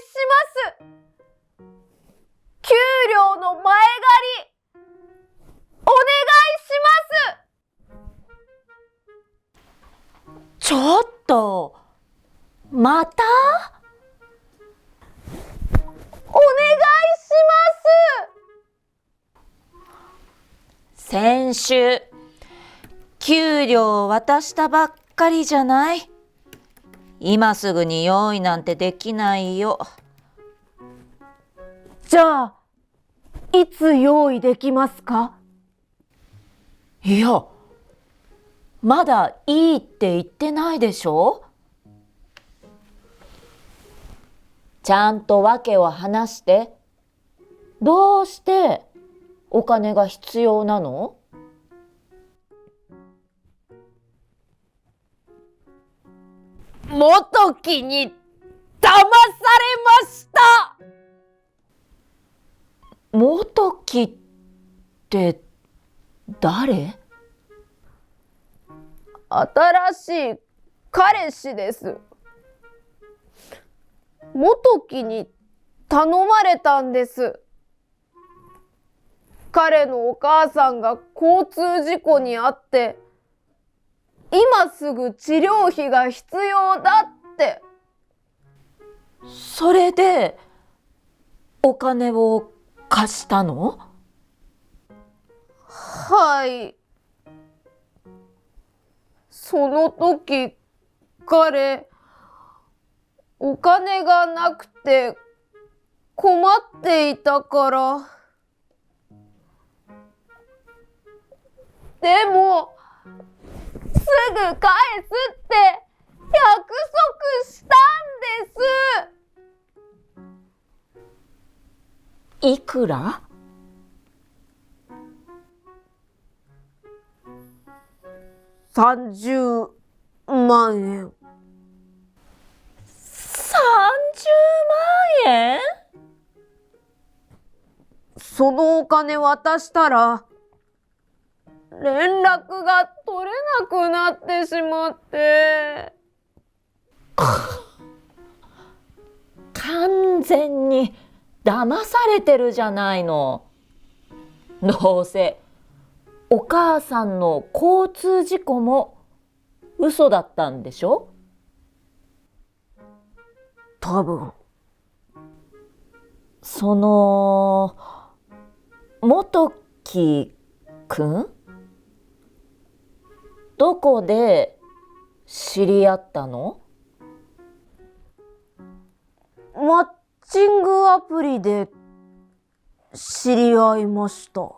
します。給料の前借り、お願いします。ちょっと、また？お願いします。先週、給料渡したばっかりじゃない？今すぐに用意なんてできないよ。じゃあ、いつ用意できますか？いや、まだいいって言ってないでしょ？ちゃんと訳を話して。どうしてお金が必要なの？元木に騙されました。元木って誰？新しい彼氏です。元木に頼まれたんです。彼のお母さんが交通事故に遭って、今すぐ治療費が必要だって。それでお金を貸したの？はい。その時、彼、お金がなくて困っていたから。でも、すぐ返すって約束したんです。いくら？30万円。30万円？そのお金渡したら、連絡が取れなくなってしまって。完全に騙されてるじゃないの。どうせお母さんの交通事故も嘘だったんでしょ？多分。その元木くん？どこで知り合ったの？マッチングアプリで知り合いました。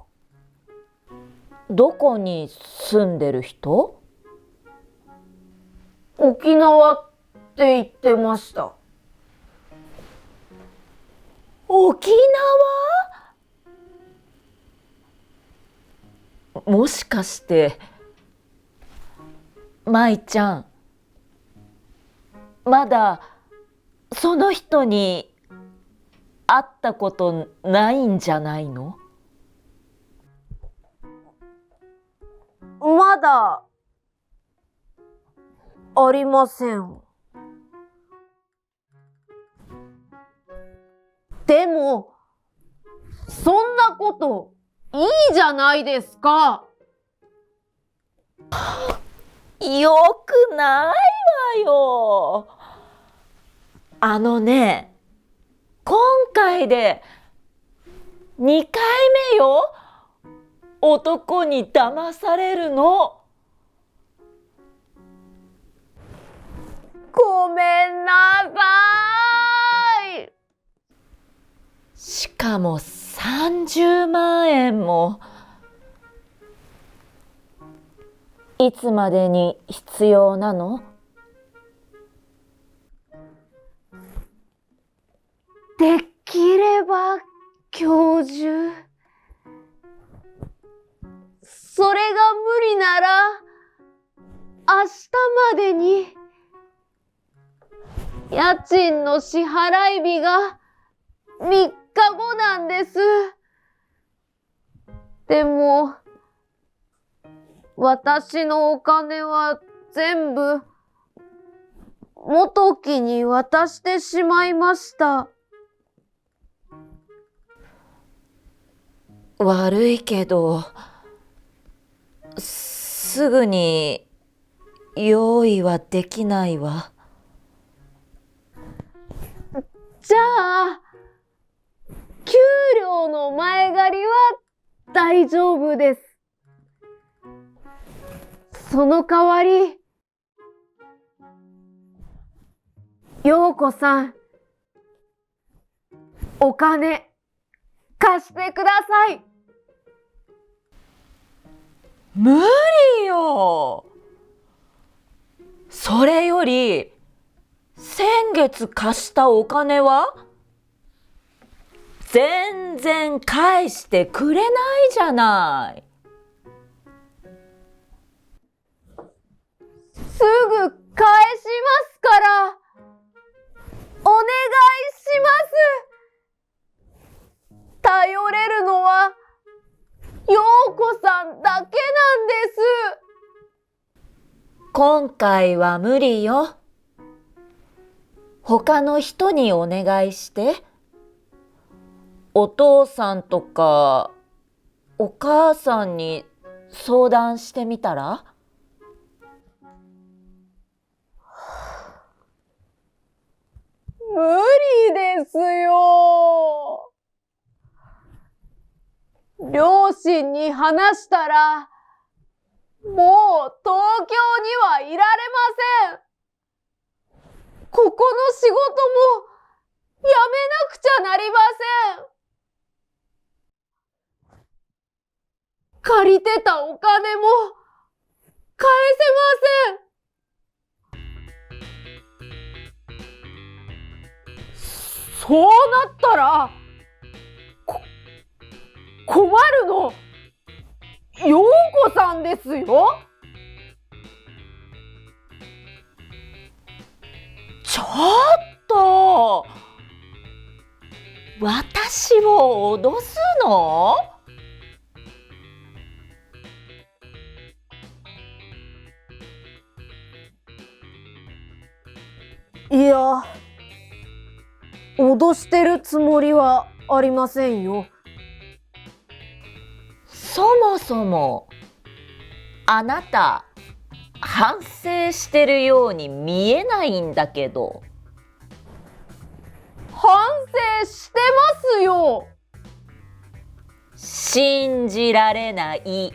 どこに住んでる人？沖縄って言ってました。沖縄？もしかして舞ちゃん、まだその人に会ったことないんじゃないの？まだありません。でも、そんなこといいじゃないですか。よくないわよ。今回で2回目よ。男に騙されるの。ごめんなさい。しかも30万円も。いつまでに必要なの？できれば今日中。それが無理なら明日までに。家賃の支払い日が3日後なんです。でも、私のお金は全部元木に渡してしまいました。悪いけど、すぐに用意はできないわ。じゃあ、給料の前借りは大丈夫です。その代わり、陽子さん、お金貸してください。無理よ。それより先月貸したお金は全然返してくれないじゃない。すぐ返しますから、お願いします。頼れるのは陽子さんだけなんです。今回は無理よ。他の人にお願いして。お父さんとかお母さんに相談してみたら？無理ですよ。両親に話したら、もう東京にはいられません。ここの仕事もやめなくちゃなりません。借りてたお金も返せません。そうなったら、困るの陽子さんですよ。ちょっと、私を脅すの？いや、脅してるつもりはありませんよ。そもそもあなた反省してるように見えないんだけど。反省してますよ。信じられない。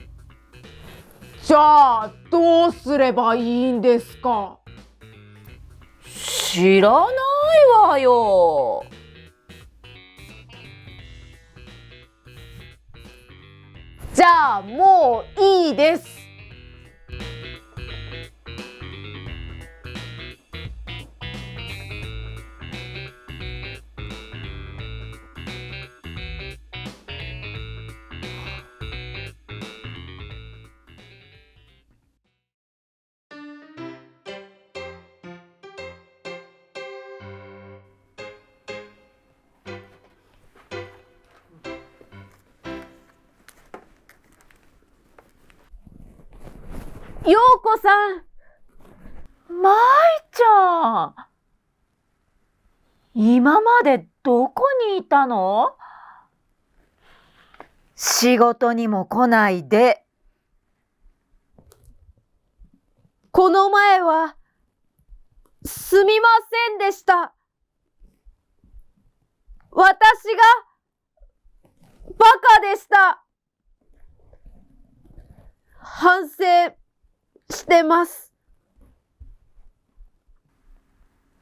じゃあどうすればいいんですか？知らないわよ。じゃあもういいです。陽子さん。舞ちゃん、今までどこにいたの？仕事にも来ないで。この前はすみませんでした。私がバカでした。反省してます。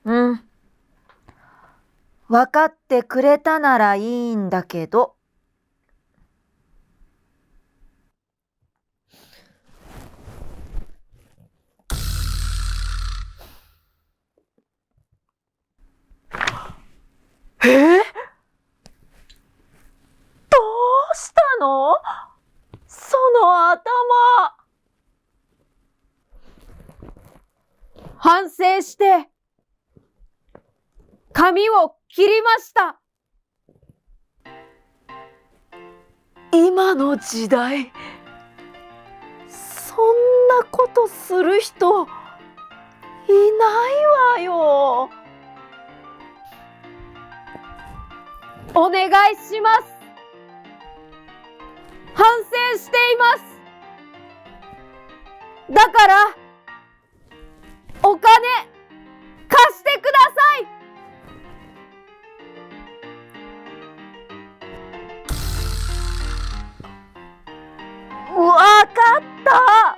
うん。分かってくれたならいいんだけど。どうしたの？その頭。反省して髪を切りました。今の時代、そんなことする人いないわよ。お願いします。反省しています。だからお金貸してください。わかった。